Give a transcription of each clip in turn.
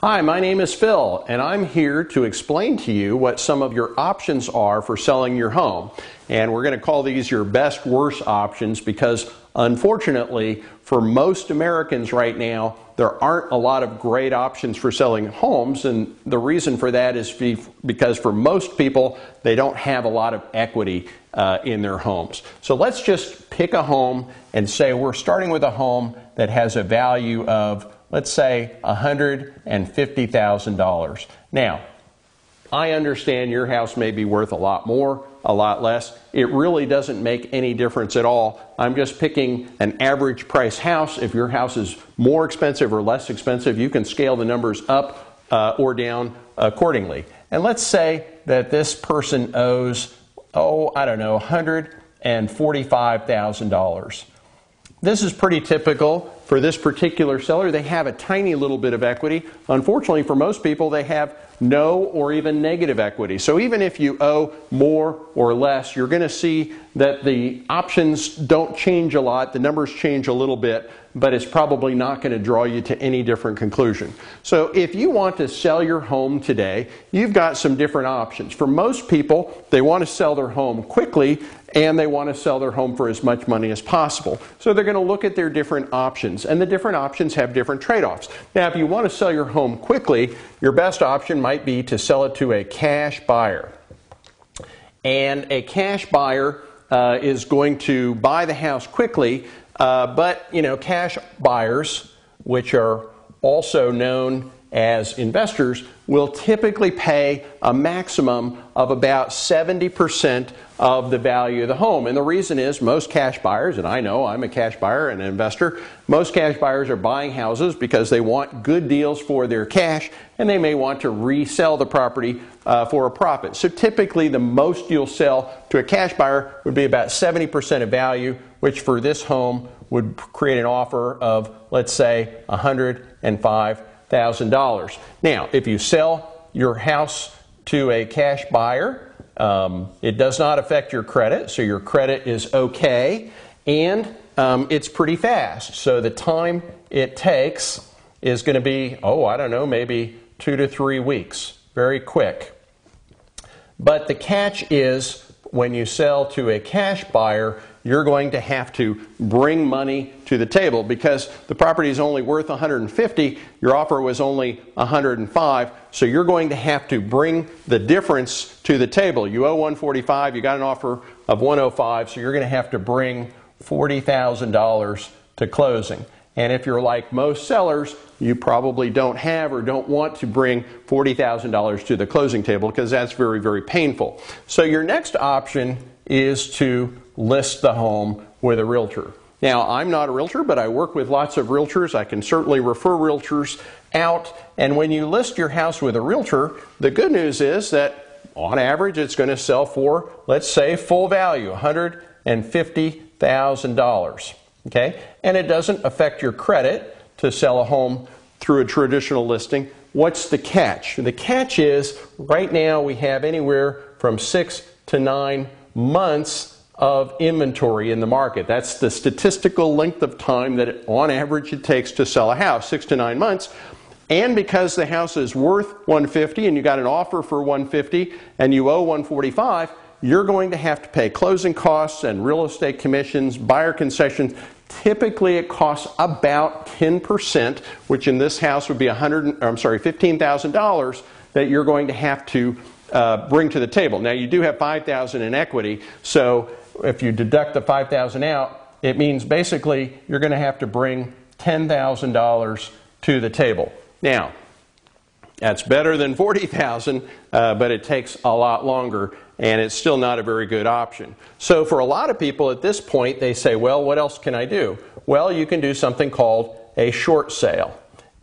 Hi, my name is Phil, and I'm here to explain to you what some of your options are for selling your home. And we're going to call these your best worst options because, unfortunately, for most Americans right now, there aren't a lot of great options for selling homes. And the reason for that is because for most people, they don't have a lot of equity in their homes. So let's just pick a home and say we're starting with a home that has a value of, let's say, $150,000. Now, I understand your house may be worth a lot more, a lot less. It really doesn't make any difference at all. I'm just picking an average price house. If your house is more expensive or less expensive, you can scale the numbers up or down accordingly. And let's say that this person owes, $145,000. This is pretty typical for this particular seller. They have a tiny little bit of equity. Unfortunately, for most people, they have no or even negative equity. So even if you owe more or less, you're going to see that the options don't change a lot. The numbers change a little bit, but it's probably not going to draw you to any different conclusion. So if you want to sell your home today, you've got some different options. For most people, they want to sell their home quickly, and they want to sell their home for as much money as possible. So they're going to look at their different options, and the different options have different trade-offs. Now, if you want to sell your home quickly, your best option might be to sell it to a cash buyer. And a cash buyer is going to buy the house quickly, but cash buyers, which are also known as investors, will typically pay a maximum of about 70% of the value of the home. And the reason is most cash buyers, and I know I'm a cash buyer and an investor, most cash buyers are buying houses because they want good deals for their cash, and they may want to resell the property for a profit. So typically the most you'll sell to a cash buyer would be about 70% of value, which for this home would create an offer of, let's say, $105,000. Now, if you sell your house to a cash buyer, it does not affect your credit, so your credit is okay, and it's pretty fast. So the time it takes is going to be, maybe 2 to 3 weeks. Very quick. But the catch is when you sell to a cash buyer, you're going to have to bring money to the table because the property is only worth $150,000, your offer was only $105,000, so you're going to have to bring the difference to the table. You owe $145,000, you got an offer of $105,000, so you're going to have to bring $40,000 to closing. And if you're like most sellers, you probably don't have or don't want to bring $40,000 to the closing table because that's very, very painful. So your next option is to list the home with a realtor. Now, I'm not a realtor, but I work with lots of realtors. I can certainly refer realtors out. And when you list your house with a realtor, the good news is that on average, it's going to sell for, let's say, full value, $150,000. Okay? And it doesn't affect your credit to sell a home through a traditional listing. What's the catch? The catch is right now we have anywhere from 6 to 9 months of inventory in the market. That's the statistical length of time that on average it takes to sell a house, 6 to 9 months. And because the house is worth $150,000 and you got an offer for $150,000 and you owe $145,000, you're going to have to pay closing costs and real estate commissions, buyer concessions. Typically it costs about 10%, which in this house would be $15,000 that you're going to have to bring to the table. Now you do have $5,000 in equity, so if you deduct the $5,000 out, it means basically you're going to have to bring $10,000 to the table. Now, that's better than $40,000, but it takes a lot longer, and it's still not a very good option. So for a lot of people at this point, they say, well, what else can I do? Well, you can do something called a short sale.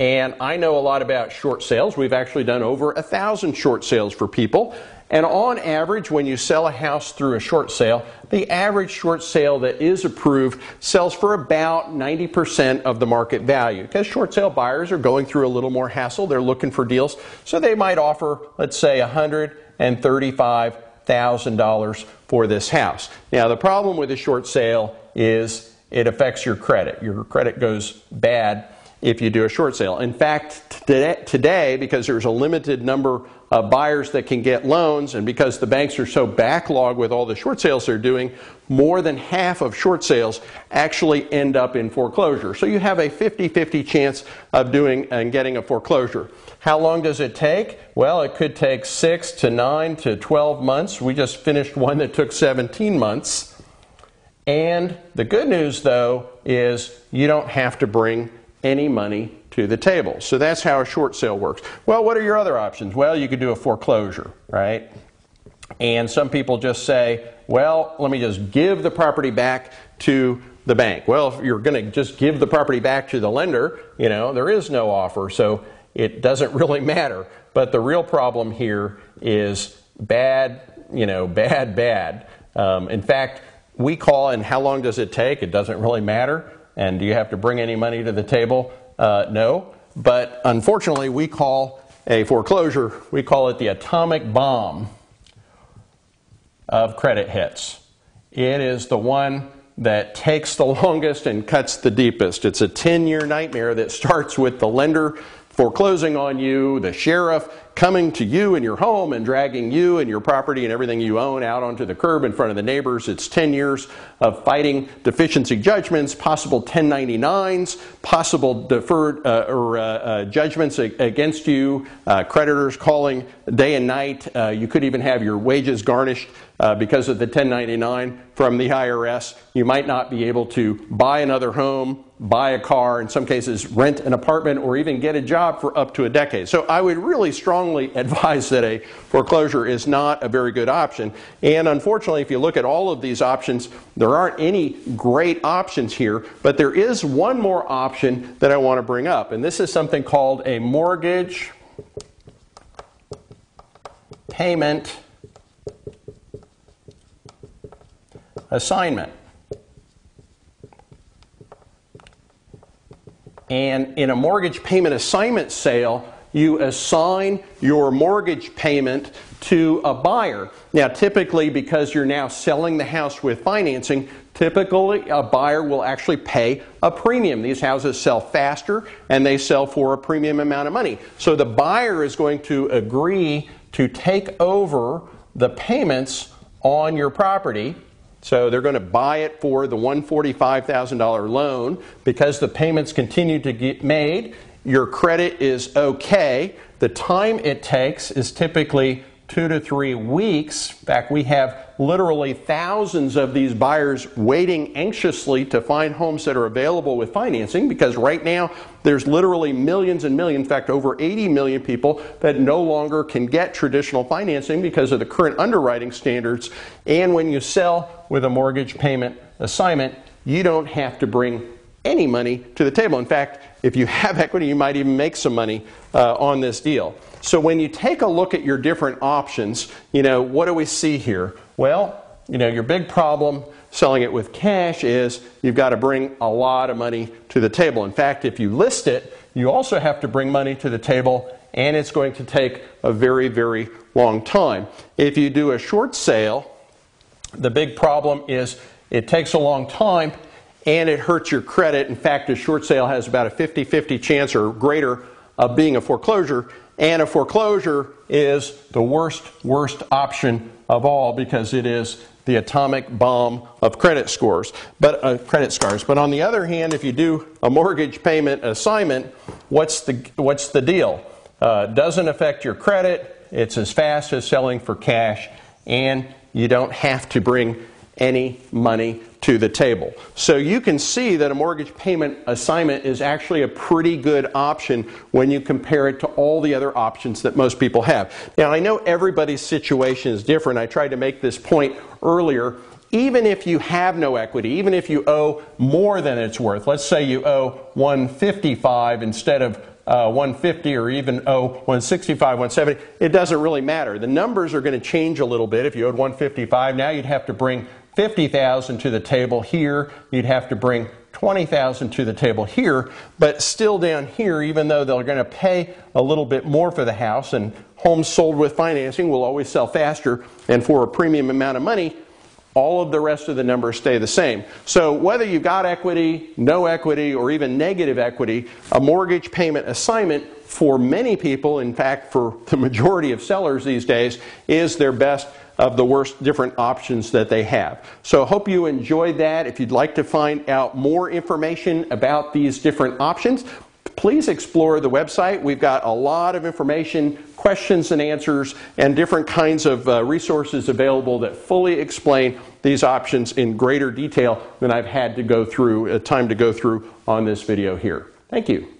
And I know a lot about short sales. We've actually done over 1,000 short sales for people. And on average, when you sell a house through a short sale, the average short sale that is approved sells for about 90% of the market value. Because short sale buyers are going through a little more hassle. They're looking for deals. So they might offer, let's say, $135,000 for this house. Now, the problem with a short sale is it affects your credit. Your credit goes bad if you do a short sale. In fact, today, because there's a limited number of buyers that can get loans, and because the banks are so backlogged with all the short sales they're doing, more than half of short sales actually end up in foreclosure. So you have a 50-50 chance of doing and getting a foreclosure. How long does it take? Well, it could take 6 to 9 to 12 months. We just finished one that took 17 months. And the good news, though, is you don't have to bring any money to the table. So that's how a short sale works. Well, what are your other options? Well, you could do a foreclosure, right? And some people just say, well, let me just give the property back to the bank. Well, if you're going to just give the property back to the lender, you know, there is no offer, so it doesn't really matter. But the real problem here is bad, you know, bad. In fact, we call, and how long does it take? It doesn't really matter. And do you have to bring any money to the table? No. But unfortunately, we call a foreclosure, we call it the atomic bomb of credit hits. It is the one that takes the longest and cuts the deepest. It's a 10-year nightmare that starts with the lender foreclosing on you, the sheriff coming to you in your home and dragging you and your property and everything you own out onto the curb in front of the neighbors. It's 10 years of fighting deficiency judgments, possible 1099s, possible deferred judgments against you, creditors calling day and night. You could even have your wages garnished because of the 1099 from the IRS. You might not be able to buy another home, buy a car, in some cases rent an apartment, or even get a job for up to a decade. So I would really strongly advise that a foreclosure is not a very good option. And unfortunately, if you look at all of these options, there aren't any great options here, but there is one more option that I want to bring up, and this is something called a mortgage payment assignment. And in a mortgage payment assignment sale, you assign your mortgage payment to a buyer. Now, typically, because you're now selling the house with financing, typically a buyer will actually pay a premium. These houses sell faster and they sell for a premium amount of money. So the buyer is going to agree to take over the payments on your property. So they're going to buy it for the $145,000 loan. Because the payments continue to get made, your credit is okay. The time it takes is typically 2 to 3 weeks. In fact, we have literally thousands of these buyers waiting anxiously to find homes that are available with financing, because right now there's literally millions and millions, in fact over 80 million people that no longer can get traditional financing because of the current underwriting standards. And when you sell with a mortgage payment assignment, you don't have to bring any money to the table. In fact, if you have equity, you might even make some money on this deal. So when you take a look at your different options, what do we see here? Well, your big problem selling it with cash is you've got to bring a lot of money to the table. In fact, if you list it, you also have to bring money to the table, and it's going to take a very, very long time. If you do a short sale, the big problem is it takes a long time and it hurts your credit. In fact, a short sale has about a 50-50 chance or greater of being a foreclosure, and a foreclosure is the worst option of all because it is the atomic bomb of credit scores. But But on the other hand, if you do a mortgage payment assignment, what's the deal? Doesn't affect your credit. It's as fast as selling for cash, and you don't have to bring any money to the table. So you can see that a mortgage payment assignment is actually a pretty good option when you compare it to all the other options that most people have. Now, I know everybody's situation is different. I tried to make this point earlier. Even if you have no equity, even if you owe more than it's worth, let's say you owe $155 instead of $150, or even owe $165, $170, it doesn't really matter. The numbers are going to change a little bit. If you owed $155, now you'd have to bring $50,000 to the table here. You'd have to bring $20,000 to the table here. But still down here, even though they're going to pay a little bit more for the house, and homes sold with financing will always sell faster and for a premium amount of money, all of the rest of the numbers stay the same. So whether you've got equity, no equity, or even negative equity, a mortgage payment assignment for many people, in fact for the majority of sellers these days, is their best of the worst different options that they have. So I hope you enjoyed that. If you'd like to find out more information about these different options, please explore the website. We've got a lot of information, questions and answers, and different kinds of resources available that fully explain these options in greater detail than I've had to go through, time to go through on this video here. Thank you.